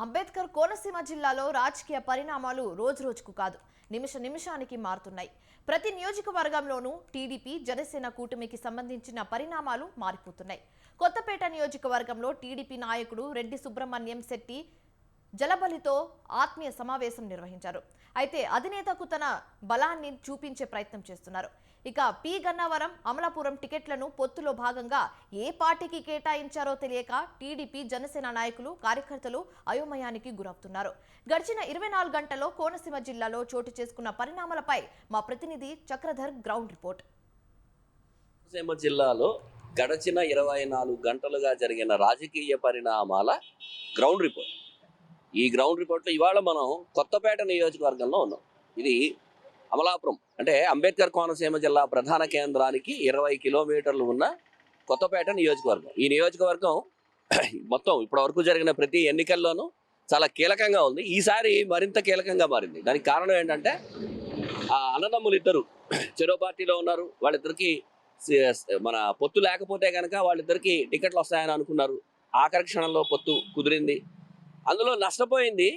అంబేద్కర్ కోనసీమ జిల్లాలో రాజకీయ పరిణామాలు రోజురోజుకు కాదు, నిమిషానికి మారుతున్నాయి. ప్రతి నియోజకవర్గంలోనూ టీడీపీ జనసేన కూటమికి సంబంధించిన పరిణామాలు మారిపోతున్నాయి. కొత్తపేట నియోజకవర్గంలో టీడీపీ నాయకుడు రెడ్డి సుబ్రహ్మణ్యం శెట్టి జలబలితో ఆత్మీయ సమావేశం నిర్వహించారు. అయితే అధినేతకు తన బలాన్ని చూపించే ప్రయత్నం చేస్తున్నారు. ఇక పి గన్నవరం, అమలాపురం టికెట్లను పొత్తులో భాగంగా ఏ పార్టీకి కేటాయించారో తెలియక టీడీపీ జనసేన నాయకులు, కార్యకర్తలు అయోమయానికి గురవుతున్నారు. గడిచిన 24 గంటల్లో కోనసీమ జిల్లాలో చోటు చేసుకున్న పరిణామాలపై మా ప్రతినిధి చక్రధర్ గ్రౌండ్ రిపోర్ట్. కోనసీమ జిల్లాలో గడిచిన 24 గంటలుగా జరిగిన రాజకీయ పరిణామాల గ్రౌండ్ రిపోర్ట్. ఈ గ్రౌండ్ రిపోర్ట్లో ఇవాళ మనం కొత్తపేట నియోజకవర్గంలో ఉన్నాం. ఇది అమలాపురం అంటే అంబేద్కర్ కోనసీమ జిల్లా ప్రధాన కేంద్రానికి 20 కిలోమీటర్లు ఉన్న కొత్తపేట నియోజకవర్గం. ఈ నియోజకవర్గం మొత్తం ఇప్పటి వరకు జరిగిన ప్రతి ఎన్నికల్లోనూ చాలా కీలకంగా ఉంది. ఈసారి మరింత కీలకంగా మారింది. దానికి కారణం ఏంటంటే ఆ అన్నదమ్ములు ఇద్దరు చెరో పార్టీలో ఉన్నారు. వాళ్ళిద్దరికి మన పొత్తు లేకపోతే కనుక వాళ్ళిద్దరికి టికెట్లు వస్తాయని అనుకున్నారు. ఆఖరి క్షణంలో పొత్తు కుదిరింది. అందులో నష్టపోయింది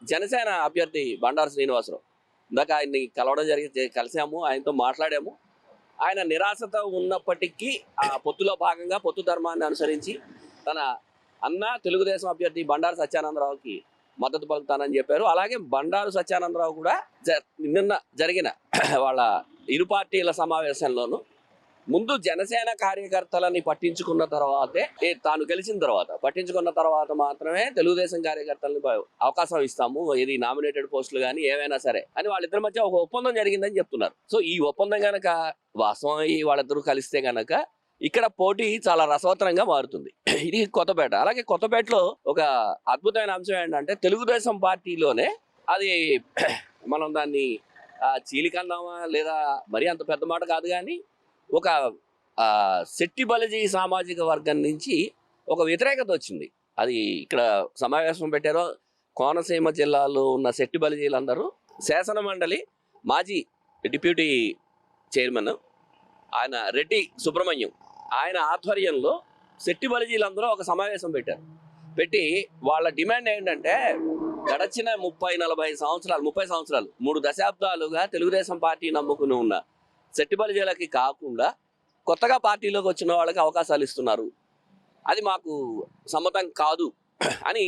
జనసేన అభ్యర్థి బండారు శ్రీనివాసరావు. ఇందాక ఆయన్ని కలవడం కలిసాము, ఆయనతో మాట్లాడాము. ఆయన నిరాశతో ఉన్నప్పటికీ ఆ పొత్తులో భాగంగా పొత్తు ధర్మాన్ని అనుసరించి తన అన్న తెలుగుదేశం అభ్యర్థి బండారు సత్యానందరావుకి మద్దతు పలుకుతానని చెప్పారు. అలాగే బండారు సత్యానందరావు కూడా నిన్న జరిగిన వాళ్ళ ఇరు పార్టీల సమావేశంలోనూ ముందు జనసేన కార్యకర్తలని పట్టించుకున్న తర్వాతే, తాను గెలిచిన తర్వాత పట్టించుకున్న తర్వాత మాత్రమే తెలుగుదేశం కార్యకర్తలని అవకాశం ఇస్తాము, ఏది నామినేటెడ్ పోస్టులు కానీ ఏవైనా సరే అని వాళ్ళిద్దరి మధ్య ఒక ఒప్పందం జరిగిందని చెప్తున్నారు. సో ఈ ఒప్పందం కనుక వాస్తవం అయ్యి వాళ్ళిద్దరూ కలిస్తే కనుక ఇక్కడ పోటీ చాలా రసవత్తరంగా మారుతుంది. ఇది కొత్తపేట. అలాగే కొత్తపేటలో ఒక అద్భుతమైన అంశం ఏంటంటే తెలుగుదేశం పార్టీలోనే అది మనం దాన్ని చీలికన్నామా లేదా మరీ అంత పెద్ద మాట కాదు, కానీ ఒక శెట్టి బలిజీ సామాజిక వర్గం నుంచి ఒక వ్యతిరేకత వచ్చింది. అది ఇక్కడ సమావేశం పెట్టారో కోనసీమ జిల్లాలో ఉన్న శెట్టి బలిజీలందరూ శాసన మండలి మాజీ డిప్యూటీ చైర్మన్ ఆయన రెడ్డి సుబ్రహ్మణ్యం ఆయన ఆధ్వర్యంలో శెట్టి బలిజీలందరూ ఒక సమావేశం పెట్టి వాళ్ళ డిమాండ్ ఏంటంటే గడచిన 30-40 సంవత్సరాలు 30 సంవత్సరాలు 3 దశాబ్దాలుగా తెలుగుదేశం పార్టీ నమ్ముకుని ఉన్న శెట్టి బలిజీలకి కాకుండా కొత్తగా పార్టీలోకి వచ్చిన వాళ్ళకి అవకాశాలు ఇస్తున్నారు, అది మాకు సమ్మతం కాదు అని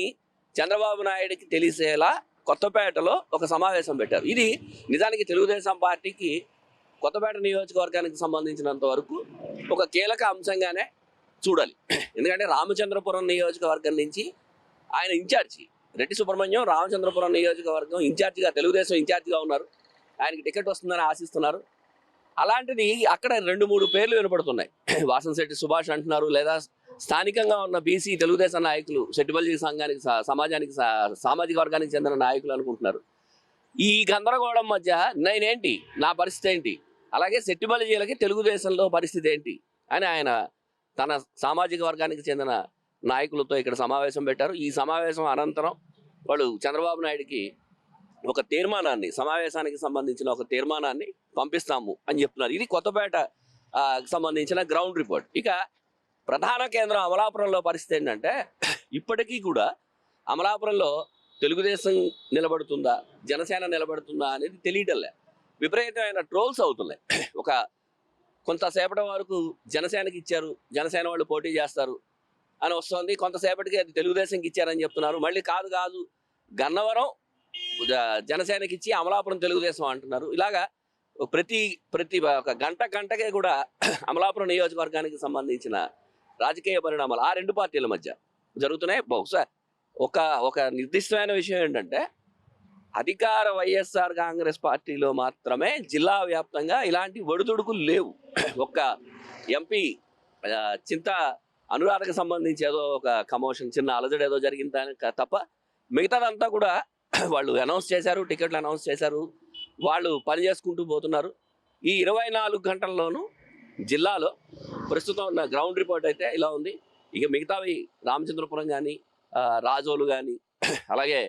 చంద్రబాబు నాయుడికి తెలిసేలా కొత్తపేటలో ఒక సమావేశం పెట్టారు. ఇది నిజానికి తెలుగుదేశం పార్టీకి కొత్తపేట నియోజకవర్గానికి సంబంధించినంత వరకు ఒక కీలక అంశంగానే చూడాలి. ఎందుకంటే రామచంద్రపురం నియోజకవర్గం నుంచి ఆయన ఇన్ఛార్జి రెడ్డి సుబ్రహ్మణ్యం రామచంద్రపురం నియోజకవర్గం ఇన్ఛార్జిగా తెలుగుదేశం ఇన్ఛార్జిగా ఉన్నారు. ఆయనకి టికెట్ వస్తుందని ఆశిస్తున్నారు. అలాంటిది అక్కడ 2-3 పేర్లు వినపడుతున్నాయి. వాసంశెట్టి సుభాష్ అంటున్నారు, లేదా స్థానికంగా ఉన్న బీసీ తెలుగుదేశం నాయకులు శెట్టి బలిజీ సంఘానికి సమాజానికి సామాజిక వర్గానికి చెందిన నాయకులు అనుకుంటున్నారు. ఈ గందరగోళం మధ్య నేనేంటి, నా పరిస్థితి ఏంటి, అలాగే శెట్టి బలిజీలకి తెలుగుదేశంలో పరిస్థితి ఏంటి అని ఆయన తన సామాజిక వర్గానికి చెందిన నాయకులతో ఇక్కడ సమావేశం పెట్టారు. ఈ సమావేశం అనంతరం వాళ్ళు చంద్రబాబు నాయుడికి ఒక తీర్మానాన్ని, సమావేశానికి సంబంధించిన ఒక తీర్మానాన్ని పంపిస్తాము అని చెప్తున్నారు. ఇది కొత్తపేట సంబంధించిన గ్రౌండ్ రిపోర్ట్. ఇక ప్రధాన కేంద్రం అమలాపురంలో పరిస్థితి ఏంటంటే ఇప్పటికీ కూడా అమలాపురంలో తెలుగుదేశం నిలబడుతుందా జనసేన నిలబడుతుందా అనేది తెలియటంలే. విపరీతమైన ట్రోల్స్ అవుతున్నాయి. ఒక కొంతసేపటి వరకు జనసేనకి ఇచ్చారు, జనసేన వాళ్ళు పోటీ చేస్తారు అని వస్తుంది. కొంతసేపటికి అది తెలుగుదేశంకి ఇచ్చారని చెప్తున్నారు. మళ్ళీ కాదు గన్నవరం జనసేనకి ఇచ్చి అమలాపురం తెలుగుదేశం అంటున్నారు. ఇలాగా ప్రతి ఒక గంటకే కూడా అమలాపురం నియోజకవర్గానికి సంబంధించిన రాజకీయ పరిణామాలు ఆ 2 పార్టీల మధ్య జరుగుతున్నాయి. బహుశా ఒక నిర్దిష్టమైన విషయం ఏంటంటే అధికార వైఎస్ఆర్ కాంగ్రెస్ పార్టీలో మాత్రమే జిల్లా వ్యాప్తంగా ఇలాంటి ఒడిదుడుకులు లేవు. ఒక్క ఎంపీ చింత అనురాధకు సంబంధించి ఏదో ఒక కమోషన్, చిన్న అలజడి ఏదో జరిగింది తప్ప మిగతాదంతా కూడా వాళ్ళు అనౌన్స్ చేశారు, టికెట్లు అనౌన్స్ చేశారు, వాళ్ళు పని చేసుకుంటూ పోతున్నారు. ఈ 24 గంటల్లోనూ జిల్లాలో ప్రస్తుతం ఉన్న గ్రౌండ్ రిపోర్ట్ అయితే ఇలా ఉంది. ఇక మిగతావి రామచంద్రపురం కానీ, రాజోలు కానీ, అలాగే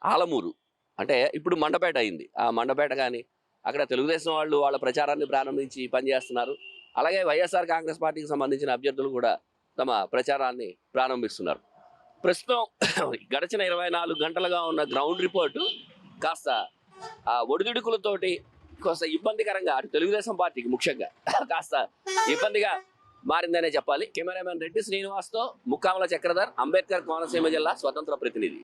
ఆలమూరు అంటే ఇప్పుడు మండపేట అయింది, ఆ మండపేట కానీ అక్కడ తెలుగుదేశం వాళ్ళు వాళ్ళ ప్రచారాన్ని ప్రారంభించి పనిచేస్తున్నారు. అలాగే వైఎస్ఆర్ కాంగ్రెస్ పార్టీకి సంబంధించిన అభ్యర్థులు కూడా తమ ప్రచారాన్ని ప్రారంభిస్తున్నారు. ప్రస్తుతం గడిచిన 24 గంటలుగా ఉన్న గ్రౌండ్ రిపోర్టు కాస్త ఆ ఒడిదుడుకులతోటి కాస్త ఇబ్బందికరంగా అటు తెలుగుదేశం పార్టీకి ముఖ్యంగా కాస్త ఇబ్బందిగా మారిందనే చెప్పాలి. కెమెరామెన్ రెడ్డి శ్రీనివాస్తో ముక్కామల చక్రధర్, అంబేద్కర్ కోనసీమ జిల్లా స్వతంత్ర ప్రతినిధి.